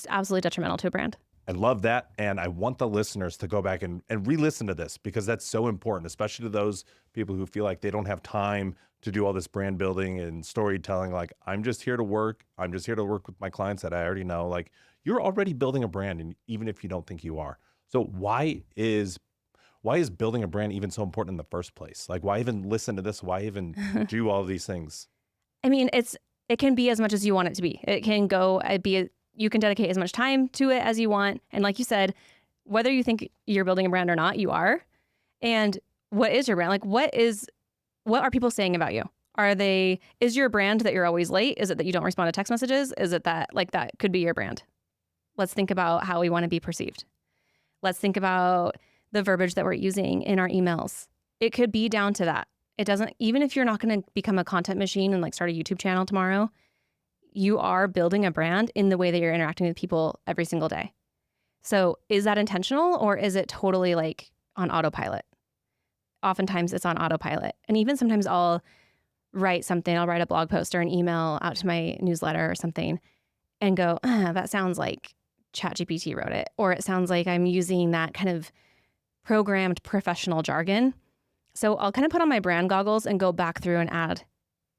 absolutely detrimental to a brand. I love that. And I want the listeners to go back and re-listen to this, because that's so important, especially to those people who feel like they don't have time to do all this brand building and storytelling. Like, I'm just here to work. I'm just here to work with my clients that I already know. Like, you're already building a brand, and even if you don't think you are. So why is building a brand even so important in the first place? Like, why even listen to this? Why even do all of these things? I mean, it can be as much as you want it to be. It can you can dedicate as much time to it as you want. And like you said, whether you think you're building a brand or not, you are. And what is your brand? Like, what are people saying about you? Is your brand that you're always late? Is it that you don't respond to text messages? Is it that could be your brand? Let's think about how we want to be perceived. Let's think about the verbiage that we're using in our emails. It could be down to that. It doesn't, even if you're not going to become a content machine and start a YouTube channel tomorrow, you are building a brand in the way that you're interacting with people every single day. So is that intentional, or is it totally on autopilot. Oftentimes it's on autopilot. And even sometimes I'll write something, I'll write a blog post or an email out to my newsletter or something and go, that sounds like ChatGPT wrote it. Or it sounds like I'm using that kind of programmed professional jargon. So I'll kind of put on my brand goggles and go back through and add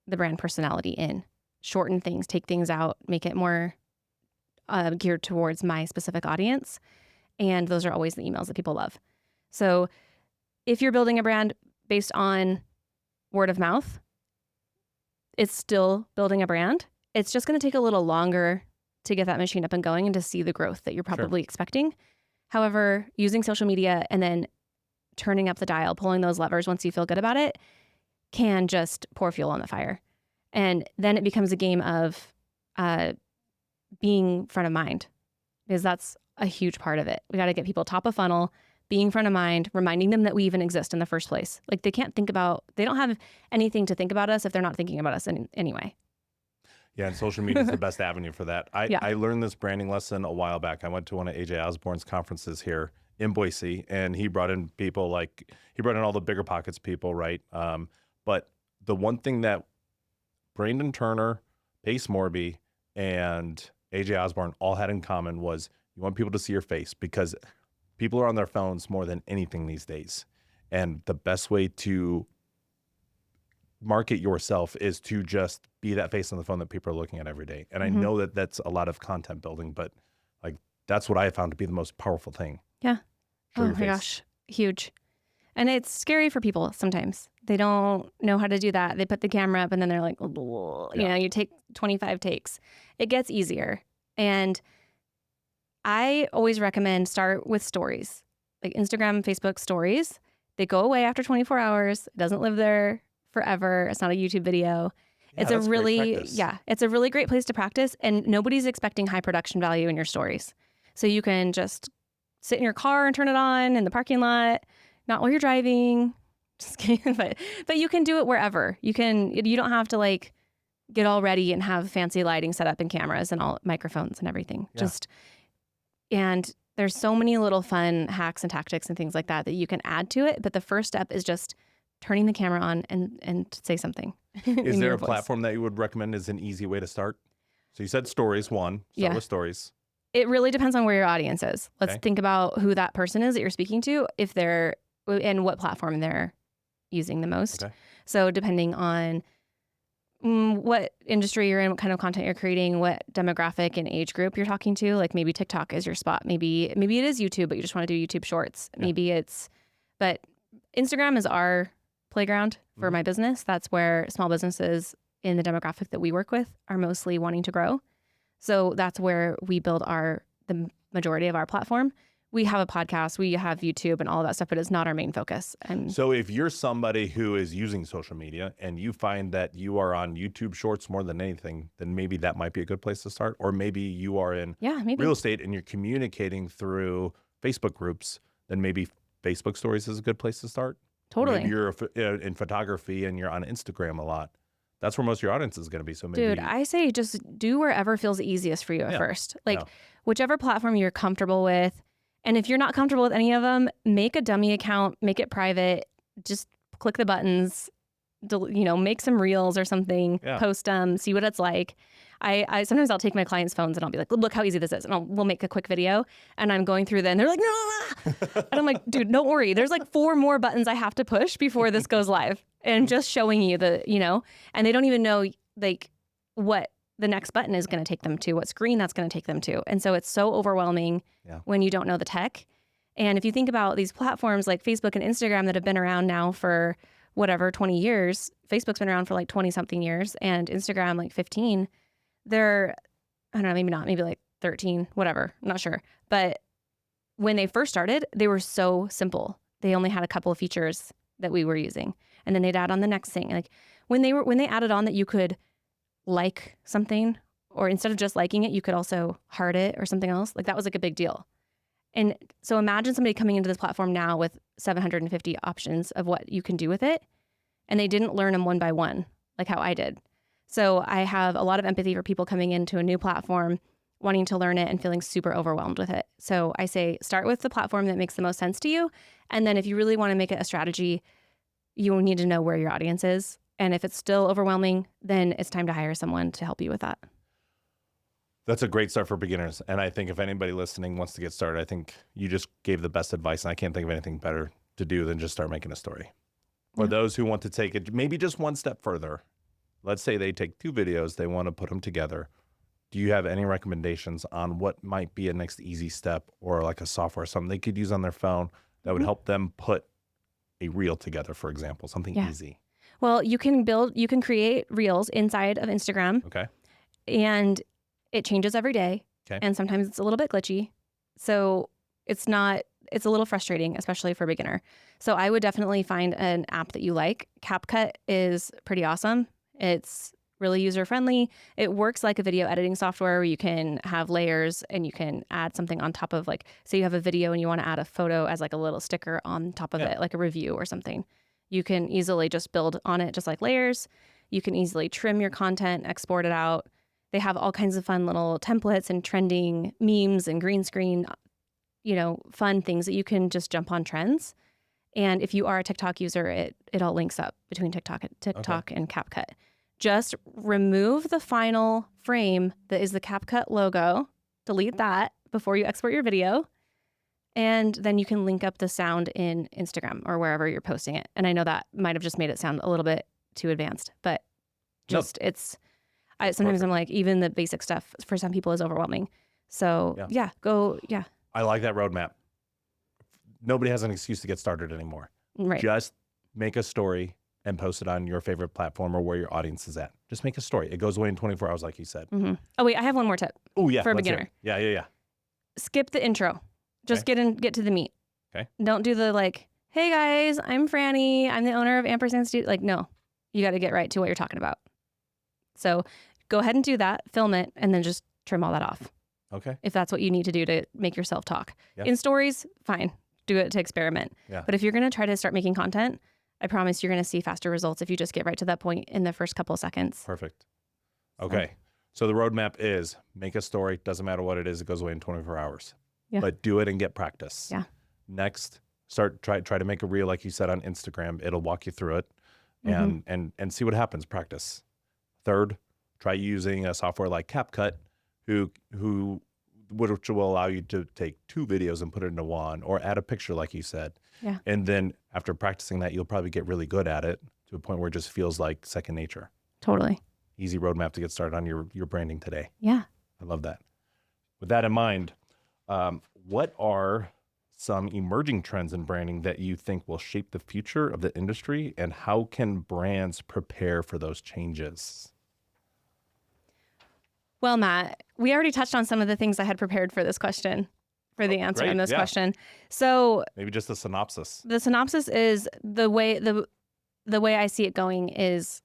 the brand personality in, shorten things, take things out, make it more geared towards my specific audience. And those are always the emails that people love. So if you're building a brand based on word of mouth, it's still building a brand. It's just going to take a little longer to get that machine up and going and to see the growth that you're probably expecting. However, using social media and then turning up the dial, pulling those levers once you feel good about it, can just pour fuel on the fire. And then it becomes a game of being front of mind, because that's a huge part of it. We got to get people top of funnel, being front of mind, reminding them that we even exist in the first place. Like they don't have anything to think about us if they're not thinking about us anyway. Yeah, and social media is the best avenue for that. I learned this branding lesson a while back. I went to one of AJ Osborne's conferences here in Boise, and he brought in people he brought in all the bigger pockets people, right? But the one thing that Brandon Turner, Pace Morby, and AJ Osborne all had in common was you want people to see your face, because people are on their phones more than anything these days. And the best way to market yourself is to just be that face on the phone that people are looking at every day. And I know that that's a lot of content building, but like that's what I have found to be the most powerful thing. Yeah. Show oh your my face. gosh. Huge. And it's scary for people sometimes. They don't know how to do that. They put the camera up and then they're like, you take 25 takes. It gets easier. And I always recommend start with stories, like Instagram, Facebook stories. They go away after 24 hours. It doesn't live there forever. It's not a YouTube video. Yeah, it's a that's great practice. it's a really great place to practice, and nobody's expecting high production value in your stories. So you can just sit in your car and turn it on in the parking lot, not while you're driving. Just kidding, but you can do it wherever. You don't have to like get all ready and have fancy lighting set up and cameras and all microphones and everything. Yeah. And there's so many little fun hacks and tactics and things like that you can add to it. But the first step is just turning the camera on and say something. Is there a platform that you would recommend as an easy way to start? So you said stories, start with stories. It really depends on where your audience is. Let's think about who that person is that you're speaking to, and what platform they're using the most. Okay. So depending on what industry you're in, what kind of content you're creating, what demographic and age group you're talking to, like maybe TikTok is your spot. Maybe it is YouTube, but you just want to do YouTube shorts. Yeah. But Instagram is our playground for my business. That's where small businesses in the demographic that we work with are mostly wanting to grow. So that's where we build the majority of our platform. We have a podcast, we have YouTube and all of that stuff, but it's not our main focus. So if you're somebody who is using social media and you find that you are on YouTube Shorts more than anything, then maybe that might be a good place to start. Or maybe you are in real estate and you're communicating through Facebook groups, then maybe Facebook stories is a good place to start. Totally. Maybe you're in photography and you're on Instagram a lot. That's where most of your audience is going to be. So maybe, dude, I say just do wherever feels easiest for you at first. Like whichever platform you're comfortable with. And if you're not comfortable with any of them, make a dummy account, make it private, just click the buttons, make some reels or something, post them, see what it's like. I sometimes I'll take my clients' phones and I'll be like, look how easy this is. And we'll make a quick video and I'm going through and they're like, no. And I'm like, dude, don't worry. There's like 4 more buttons I have to push before this goes live. And just showing you and they don't even know like what the next button is going to take them to, what screen that's going to take them to. And so it's so overwhelming when you don't know the tech. And if you think about these platforms like Facebook and Instagram that have been around now for 20 years, Facebook's been around for like 20 something years and Instagram like 15, they're, I don't know, maybe not, maybe like 13, whatever, I'm not sure. But when they first started, they were so simple. They only had a couple of features that we were using. And then they'd add on the next thing. Like when they added on that you could like something, or instead of just liking it, you could also heart it or something else. Like that was like a big deal. And so imagine somebody coming into this platform now with 750 options of what you can do with it. And they didn't learn them one by one, like how I did. So I have a lot of empathy for people coming into a new platform wanting to learn it and feeling super overwhelmed with it. So I say start with the platform that makes the most sense to you. And then if you really want to make it a strategy, you need to know where your audience is. And if it's still overwhelming, then it's time to hire someone to help you with that. That's a great start for beginners. And I think if anybody listening wants to get started, I think you just gave the best advice. And I can't think of anything better to do than just start making a story. For those who want to take it maybe just one step further, let's say they take 2 videos, they want to put them together. Do you have any recommendations on what might be a next easy step or like a software, something they could use on their phone that would help them put a reel together, for example, something easy? Well, you can create reels inside of Instagram. Okay. And it changes every day. Okay. And sometimes it's a little bit glitchy. So it's a little frustrating, especially for a beginner. So I would definitely find an app that you like. CapCut is pretty awesome. It's really user-friendly. It works like a video editing software where you can have layers and you can add something on top of, like, say you have a video and you want to add a photo as like a little sticker on top of it, like a review or something. You can easily just build on it just like layers. You can easily trim your content, export it out. They have all kinds of fun little templates and trending memes and green screen, fun things that you can just jump on trends. And if you are a TikTok user, it all links up between TikTok and CapCut. Just remove the final frame that is the CapCut logo, delete that before you export your video, and then you can link up the sound in Instagram or wherever you're posting it. And I know that might have just made it sound a little bit too advanced, but sometimes I'm like, even the basic stuff for some people is overwhelming. So I like that roadmap. Nobody has an excuse to get started anymore. Right. Just make a story and post it on your favorite platform or where your audience is at. Just make a story. It goes away in 24 hours, like you said. Mm-hmm. Oh, wait, I have one more tip. Oh, yeah. For a beginner. Yeah. Skip the intro. Just get to the meat. Okay. Don't do the like, hey guys, I'm Frannie. I'm the owner of Ampersand Studio. Like, no, you got to get right to what you're talking about. So go ahead and do that, film it, and then just trim all that off. Okay. If that's what you need to do to make yourself talk. Yeah. In stories, fine. Do it to experiment. Yeah. But if you're going to try to start making content, I promise you're going to see faster results if you just get right to that point in the first couple of seconds. Perfect. Okay. So the roadmap is make a story. Doesn't matter what it is. It goes away in 24 hours. Yeah. But do it and get practice. Yeah. Next, try to make a reel like you said on Instagram. It'll walk you through it and see what happens. Practice. Third, try using a software like CapCut which will allow you to take 2 videos and put it into one or add a picture like you said. Yeah. And then after practicing that, you'll probably get really good at it to a point where it just feels like second nature. Totally. Easy roadmap to get started on your branding today. Yeah. I love that. With that in mind, what are some emerging trends in branding that you think will shape the future of the industry, and how can brands prepare for those changes? Well, Matt, we already touched on some of the things I had prepared for this question, for the answer in this question. So maybe just a synopsis. The synopsis is the way I see it going is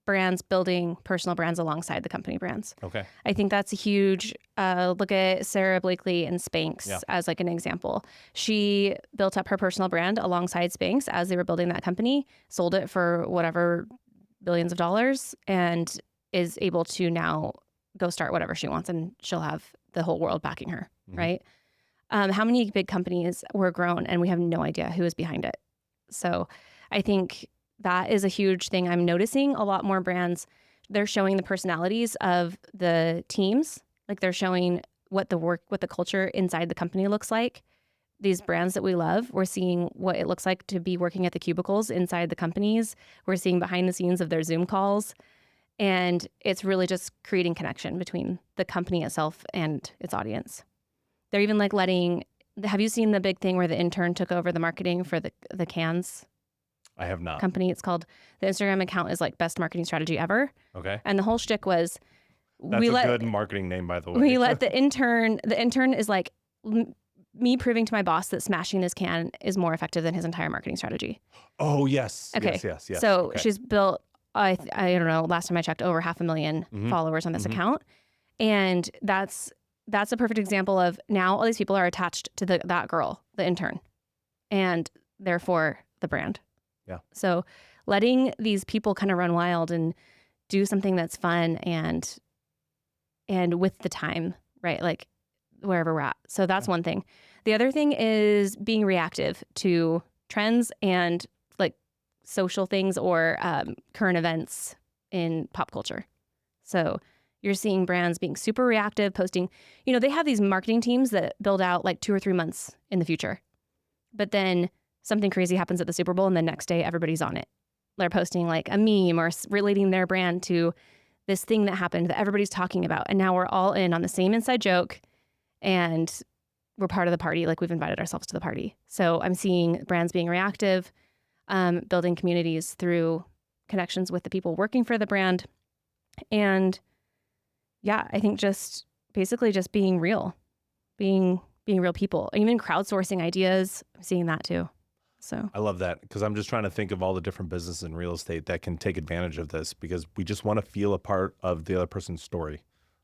brands building personal brands alongside the company brands. Okay. I think that's a huge, look at Sarah Blakely and Spanx as like an example. She built up her personal brand alongside Spanx as they were building that company, sold it for whatever billions of dollars, and is able to now go start whatever she wants, and she'll have the whole world backing her, right? How many big companies were grown and we have no idea who is behind it? So I think that is a huge thing. I'm noticing a lot more brands, they're showing the personalities of the teams. Like they're showing what the culture inside the company looks like. These brands that we love, we're seeing what it looks like to be working at the cubicles inside the companies. We're seeing behind the scenes of their Zoom calls. And it's really just creating connection between the company itself and its audience. They're even like have you seen the big thing where the intern took over the marketing for the cans? I have not. Company. It's called, the Instagram account is like best marketing strategy ever. Okay. And the whole shtick was, that's a good marketing name, by the way. We let the intern is like me proving to my boss that smashing this can is more effective than his entire marketing strategy. Oh, yes. Okay. Yes. So she's built, I don't know, last time I checked, over 500,000 followers on this account. And that's a perfect example of now all these people are attached to that girl, the intern, and therefore the brand. Yeah. So letting these people kind of run wild and do something that's fun and with the time right? Like wherever we're at. So that's one thing. The other thing is being reactive to trends and like social things or current events in pop culture. So you're seeing brands being super reactive, posting, they have these marketing teams that build out like 2 or 3 months in the future. But then something crazy happens at the Super Bowl and the next day everybody's on it. They're posting like a meme or relating their brand to this thing that happened that everybody's talking about. And now we're all in on the same inside joke and we're part of the party. Like we've invited ourselves to the party. So I'm seeing brands being reactive, building communities through connections with the people working for the brand. And yeah, I think just basically just being real, being real people, even crowdsourcing ideas. I'm seeing that too. So I love that because I'm just trying to think of all the different businesses in real estate that can take advantage of this because we just want to feel a part of the other person's story.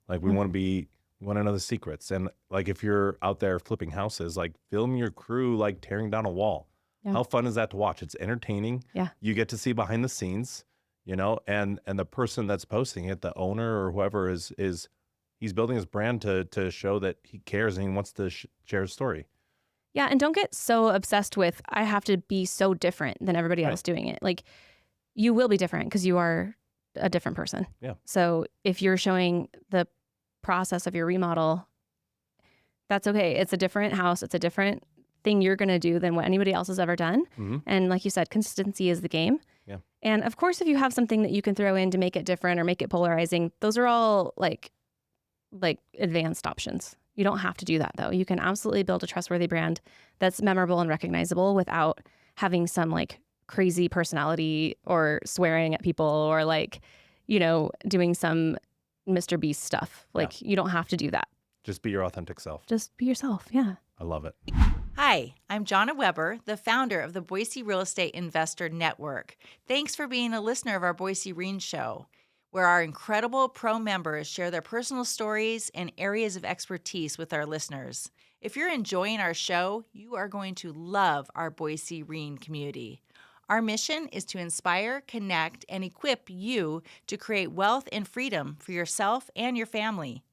Like we want to know the secrets. And like if you're out there flipping houses, like film your crew like tearing down a wall. Yeah. How fun is that to watch? It's entertaining. Yeah. You get to see behind the scenes, and the person that's posting it, the owner or whoever is he's building his brand to show that he cares and he wants to share his story. Yeah, and don't get so obsessed with I have to be so different than everybody else doing it. Like you will be different because you are a different person. Yeah. So if you're showing the process of your remodel, that's okay. It's a different house. It's a different thing you're going to do than what anybody else has ever done. Mm-hmm. And like you said, consistency is the game. Yeah. And of course, if you have something that you can throw in to make it different or make it polarizing, those are all like advanced options. You don't have to do that though. You can absolutely build a trustworthy brand that's memorable and recognizable without having some like crazy personality or swearing at people or like, doing some Mr. Beast stuff. Like you don't have to do that. Just be your authentic self. Just be yourself. Yeah. I love it. Hi, I'm Jonna Weber, the founder of the Boise Real Estate Investor Network. Thanks for being a listener of our Boise REIN show, where our incredible pro members share their personal stories and areas of expertise with our listeners. If you're enjoying our show, you are going to love our Boise REIN community. Our mission is to inspire, connect, and equip you to create wealth and freedom for yourself and your family.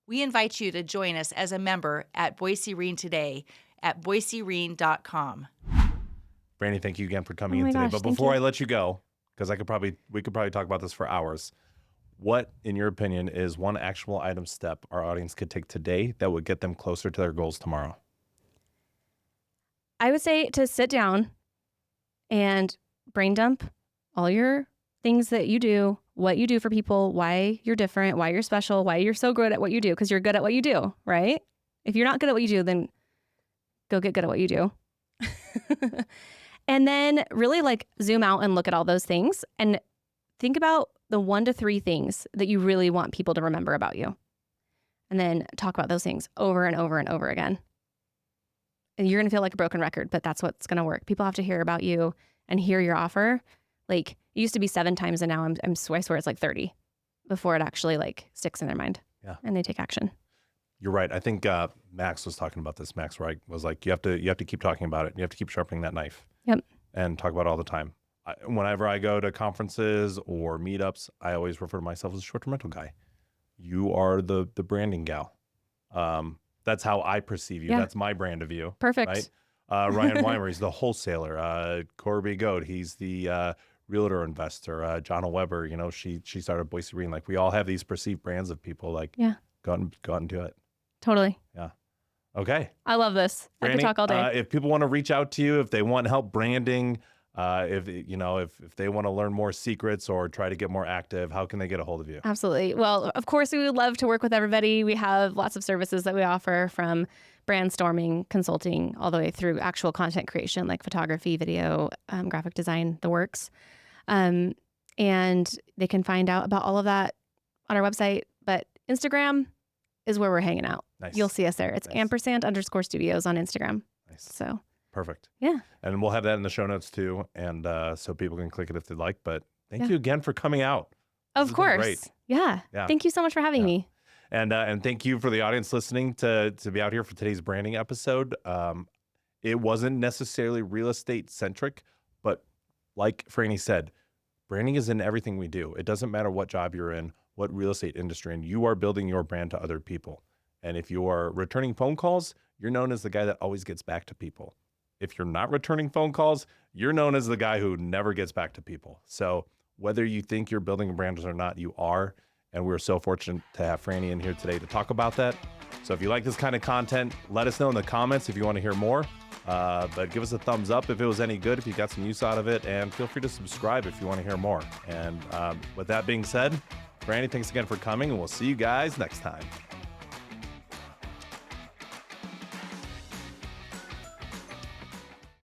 We invite you to join us as a member at Boise REIN today at boiserein.com. Frannie, thank you again for coming in today. Gosh, but before I let you go, because we could probably talk about this for hours. What, in your opinion, is one actionable item step our audience could take today that would get them closer to their goals tomorrow? I would say to sit down and brain dump all your things that you do, what you do for people, why you're different, why you're special, why you're so good at what you do, because you're good at what you do, right? If you're not good at what you do, then go get good at what you do. And then really like zoom out and look at all those things and think about the 1 to 3 things that you really want people to remember about you. And then talk about those things over and over and over again. And you're going to feel like a broken record, but that's what's going to work. People have to hear about you and hear your offer. Like it used to be 7 times and now I swear it's like 30 before it actually like sticks in their mind. Yeah. And they take action. You're right. I think Max was talking about this. Max Wright was like, you have to keep talking about it. You have to keep sharpening that knife. Yep. And talk about it all the time. Whenever I go to conferences or meetups, I always refer to myself as a short-term rental guy. You are the branding gal. That's how I perceive you. Yeah. That's my brand of you. Perfect. Right? Ryan Weimer, he's the wholesaler. Corby Goat, he's the realtor investor. Jonna Weber, she started Boise REIN. Like we all have these perceived brands of people. Like go out and do it. Totally. Yeah. Okay. I love this. I could Frannie, talk all day. If people want to reach out to you, if they want help branding, if they want to learn more secrets or try to get more active, how can they get a hold of you? Absolutely. Well, of course, we would love to work with everybody. We have lots of services that we offer from brainstorming, consulting, all the way through actual content creation like photography, video, graphic design, the works. And they can find out about all of that on our website. But Instagram is where we're hanging out. Nice. You'll see us there. It's Nice. _studios on Instagram. Nice. So Perfect. yeah. And we'll have that in the show notes too. And so people can click it if they'd like. But thank Yeah. you again for coming out. This Of has been course. great. Yeah. Yeah. Thank you so much for having me. And thank you for the audience listening to be out here for today's branding episode. It wasn't necessarily real estate centric, but like Frannie said, branding is in everything we do. It doesn't matter what job you're in, what real estate industry, and you are building your brand to other people. And if you are returning phone calls, you're known as the guy that always gets back to people. If you're not returning phone calls, you're known as the guy who never gets back to people. So whether you think you're building a brand or not, you are. And we're so fortunate to have Frannie in here today to talk about that. So if you like this kind of content, let us know in the comments if you want to hear more. But give us a thumbs up if it was any good, if you got some use out of it, and feel free to subscribe if you want to hear more. And with that being said, Frannie, thanks again for coming, and we'll see you guys next time.